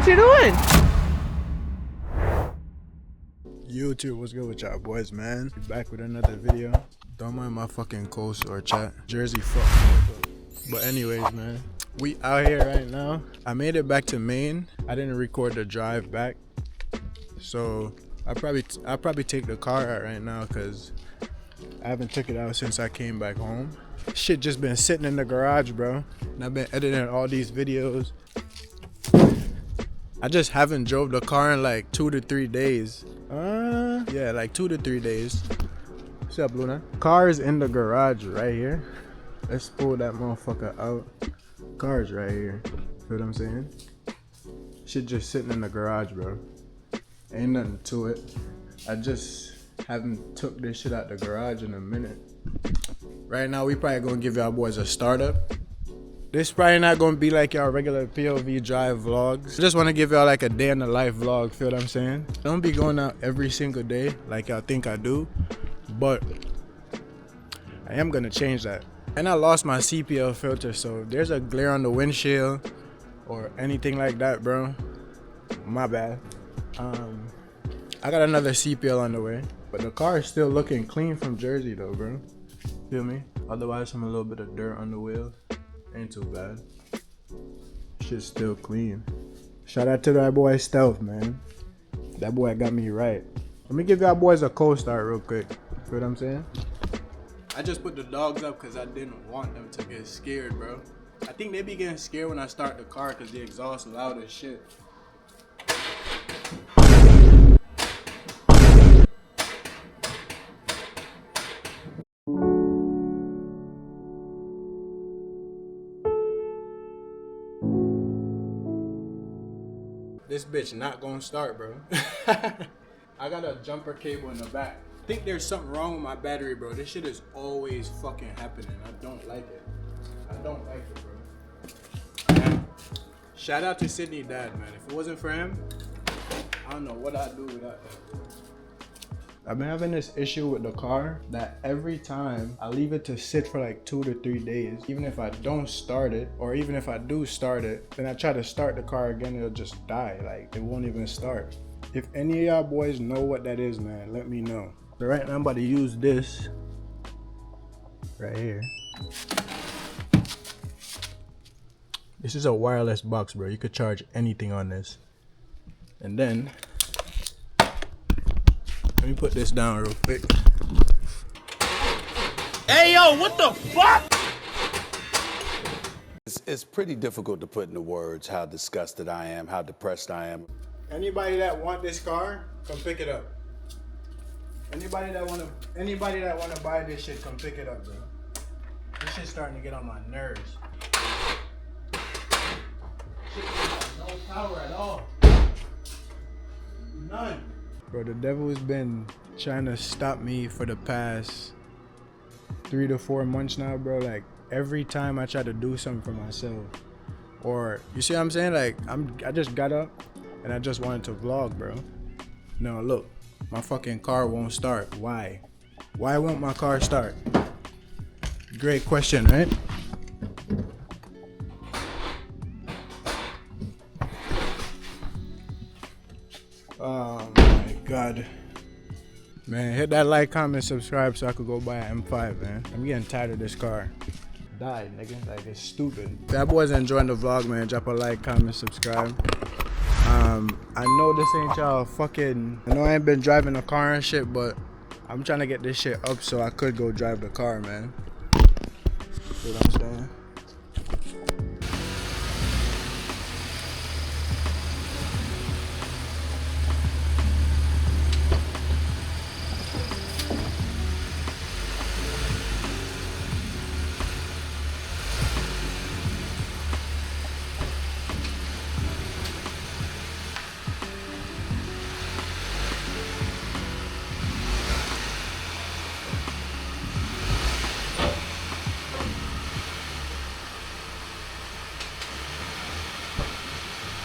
What you doing? YouTube, what's good with y'all boys, man? Be back with another video. Don't mind my fucking coast or chat. Jersey fuck. But anyways, man, we out here right now. I made it back to Maine. I didn't record the drive back, so I'll probably take the car out right now because I haven't took it out since I came back home. Shit just been sitting in the garage, bro. And I've been editing all these videos. I just haven't drove the car in like 2 to 3 days. Yeah, like 2 to 3 days. What's up, Luna? Car is in the garage right here. Let's pull that motherfucker out. Car's right here. Feel what I'm saying? Shit just sitting in the garage, bro. Ain't nothing to it. I just haven't took this shit out the garage in a minute. Right now, we probably gonna give y'all boys a startup. This probably not gonna be like y'all regular POV drive vlogs. I just wanna give y'all like a day in the life vlog, feel what I'm saying? Don't be going out every single day like y'all think I do, but I am gonna change that. And I lost my CPL filter, so if there's a glare on the windshield or anything like that, bro, my bad. I got another CPL on the way, but the car is still looking clean from Jersey though, bro. Feel me? Otherwise, I'm a little bit of dirt on the wheels. Ain't too bad. Shit's still clean. Shout out to that boy Stealth, man. That boy got me right. Let me give y'all boys a co-start real quick. Feel what I'm saying? I just put the dogs up because I didn't want them to get scared, bro. I think they be getting scared when I start the car because the exhaust loud as shit. This bitch not gonna start, bro. I got a jumper cable in the back. I think there's something wrong with my battery, bro. This shit is always fucking happening. I don't like it. I don't like it, bro. Shout out to Sydney dad, man. If it wasn't for him, I don't know what I'd do without that. I've been having this issue with the car that every time I leave it to sit for like 2 to 3 days, even if I don't start it, or even if I do start it, then I try to start the car again, it'll just die. Like, it won't even start. If any of y'all boys know what that is, man, let me know. So right now I'm about to use this right here. This is a wireless box, bro. You could charge anything on this. And then let me put this down real quick. Hey, yo, what the fuck? It's pretty difficult to put into words how disgusted I am, how depressed I am. Anybody that want this car, come pick it up. Anybody that wanna buy this shit, come pick it up, bro. This shit's starting to get on my nerves. Shit got no power at all. None. Bro, the devil has been trying to stop me for the past 3 to 4 months now, bro. Like, every time I try to do something for myself, or you see what I'm saying? Like, I just got up and I just wanted to vlog, bro. No, look, my fucking car won't start. Why? Why won't my car start? Great question, right? Oh my God. Man, hit that like, comment, subscribe so I could go buy an M5, man. I'm getting tired of this car. Die, nigga. Like, it's stupid. If that boy's enjoying the vlog, man, drop a like, comment, subscribe. I know this ain't y'all fucking... I know I ain't been driving a car and shit, but I'm trying to get this shit up so I could go drive the car, man. See what I'm saying?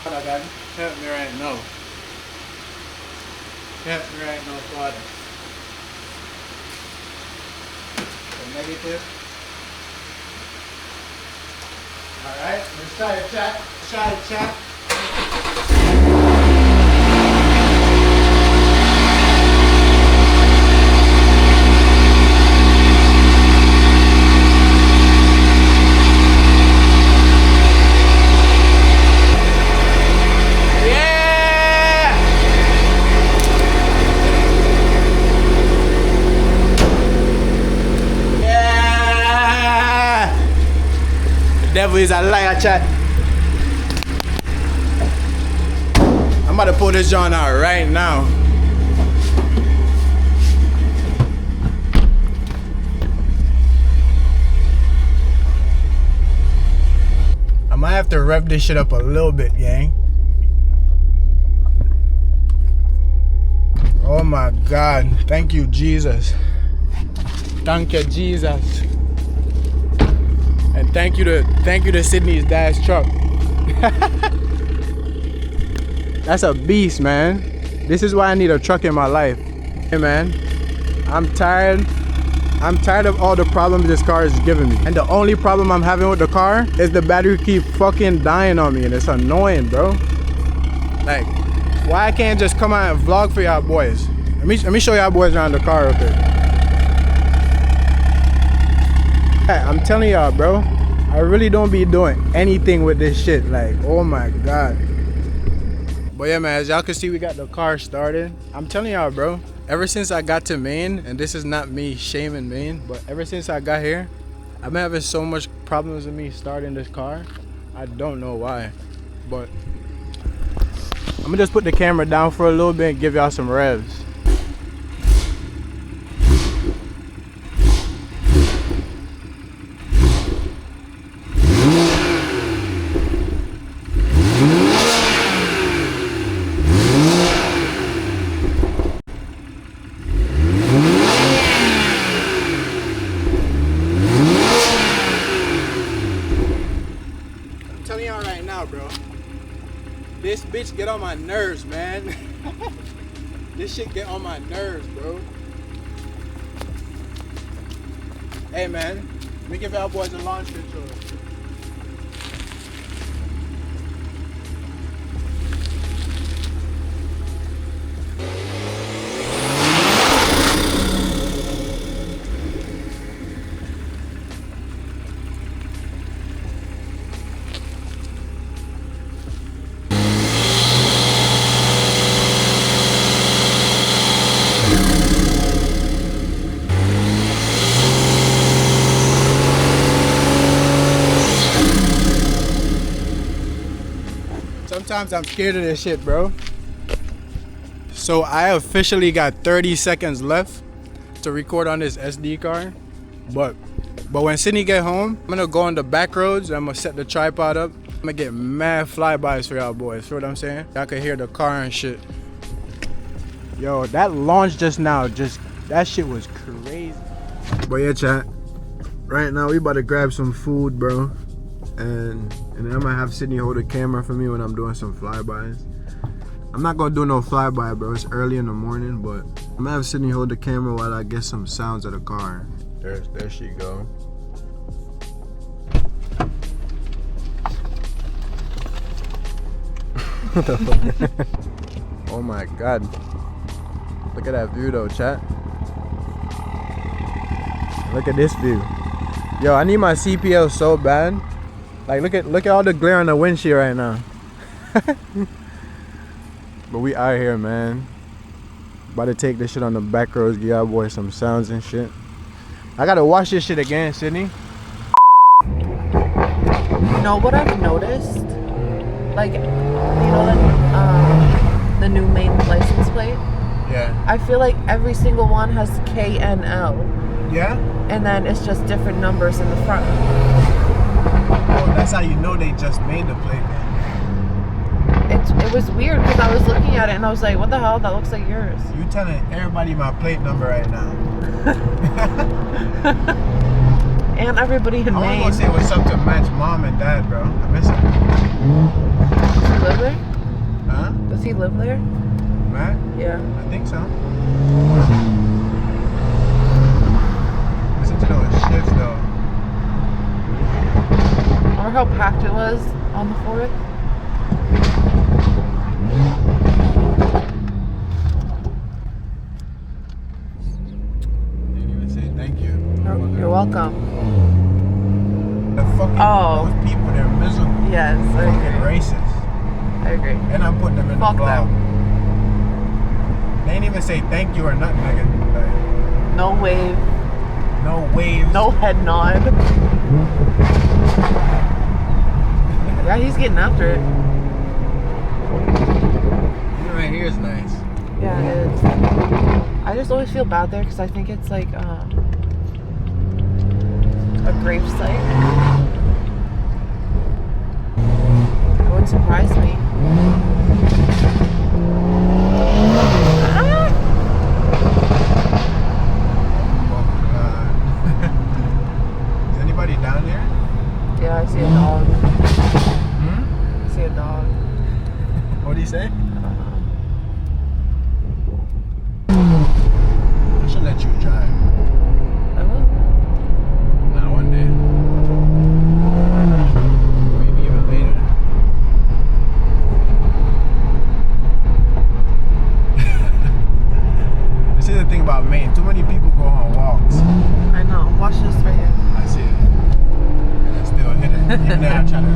I got help me right now. Help me right now, Father. The negative. Alright, let's try to chat. Let's try to chat. Devil is a liar, chat. I'm about to pull this joint out right now. I might have to rev this shit up a little bit, gang. Oh my God. Thank you, Jesus. Thank you, Jesus. And thank you to Sydney's dad's truck. That's a beast, man. This is why I need a truck in my life. Hey man, I'm tired of all the problems this car is giving me. And the only problem I'm having with the car is the battery keep fucking dying on me, and it's annoying, bro. Like, why I can't just come out and vlog for y'all boys? Let me show y'all boys around the car real quick. I'm telling y'all, bro, I really don't be doing anything with this shit. Like, oh my God. But yeah, man, as y'all can see, we got the car started. I'm telling y'all, bro, ever since I got to Maine, and this is not me shaming Maine, but ever since I got here, I've been having so much problems with me starting this car. I don't know why, but I'm gonna just put the camera down for a little bit and give y'all some revs. This bitch get on my nerves, man. This shit get on my nerves, bro. Hey, man, let me give y'all boys a launch control. Sometimes I'm scared of this shit, bro. So I officially got 30 seconds left to record on this SD card. But when Sydney get home, I'm gonna go on the back roads. I'm gonna set the tripod up. I'm gonna get mad flybys for y'all boys. Feel what I'm saying? Y'all can hear the car and shit. Yo, that launch just now, that shit was crazy. But yeah, chat. Right now we about to grab some food, bro. And then I'm gonna have Sydney hold the camera for me when I'm doing some flybys. I'm not gonna do no flyby, bro. It's early in the morning, but I'm gonna have Sydney hold the camera while I get some sounds of the car. There she go. What the fuck? Oh my God. Look at that view though, chat. Look at this view. Yo, I need my CPL so bad. Like, look at all the glare on the windshield right now. But we out here, man. About to take this shit on the back roads, give y'all boys some sounds and shit. I gotta watch this shit again, Sydney. You know what I've noticed? Like, you know the new main license plate? Yeah. I feel like every single one has K and L. Yeah? And then it's just different numbers in the front. Oh, that's how you know they just made the plate, man. It was weird because I was looking at it and I was like, what the hell? That looks like yours. You telling everybody my plate number right now. And everybody in Maine. I want to say what's up to Matt's mom and dad, bro. I miss him. Does he live there? Huh? Does he live there? Matt? Yeah. I think so. Listen to those shifts, though. Remember how packed it was on the 4th? Didn't even say thank you. You're welcome. The fucking those people, they're miserable. Yes, I Fucking agree. racist. I agree. And I'm putting them in Fuck the vlog. them. They ain't even say thank you or nothing, nigga. Like, No wave. no waves. No head nod. Yeah, he's getting after it. Even right here is nice. Yeah, it is. I just always feel bad there because I think it's like a grave site. It wouldn't surprise me. Is anybody down there? Yeah, I see a dog. Hmm? I see a dog. What do you say? I don't know. I should let you drive. I will. Nah, one day. Maybe even later. This is the thing about Maine. Too many people go on walks. I know. Watch this right here. I see it. And I still hit it. Even though I try to.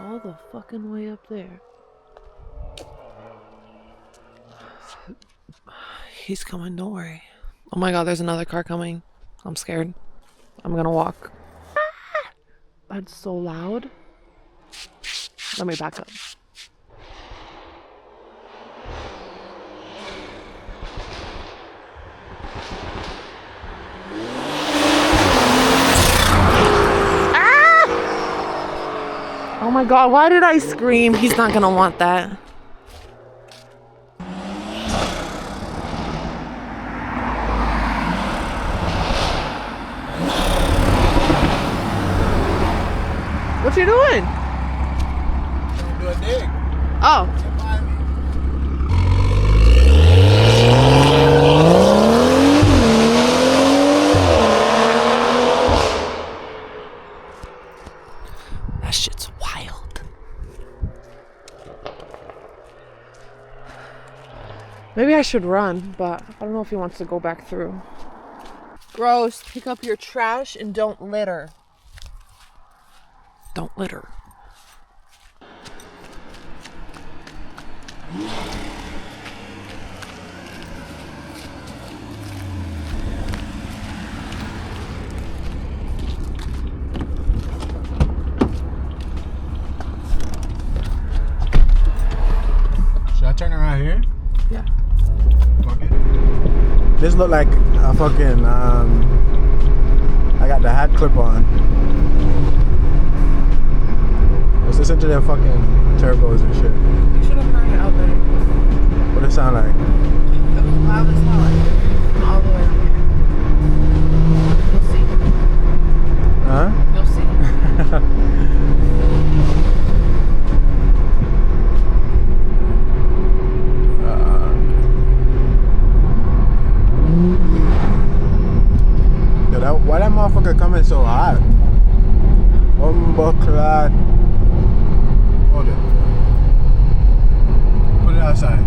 All the fucking way up there. He's coming, don't worry. Oh my god, there's another car coming. I'm scared. I'm gonna walk. That's so loud. Let me back up. Oh my god, why did I scream? He's not gonna want that. What you doing? Do a dig. Oh. Get by me. That shit's wild. Maybe I should run, but I don't know if he wants to go back through. Gross. Pick up your trash and don't litter. Don't litter. Should I turn around here? Yeah. Fuck it. This look like a fucking I got the hat clip on. Let's listen to their fucking turbos and shit. You should have heard it out there. What does it sound like? It was loud as hell. All the way down here. You'll see. Huh? You'll see. Why that motherfucker coming so hot? Bumbleclad. Hold it. Put it outside.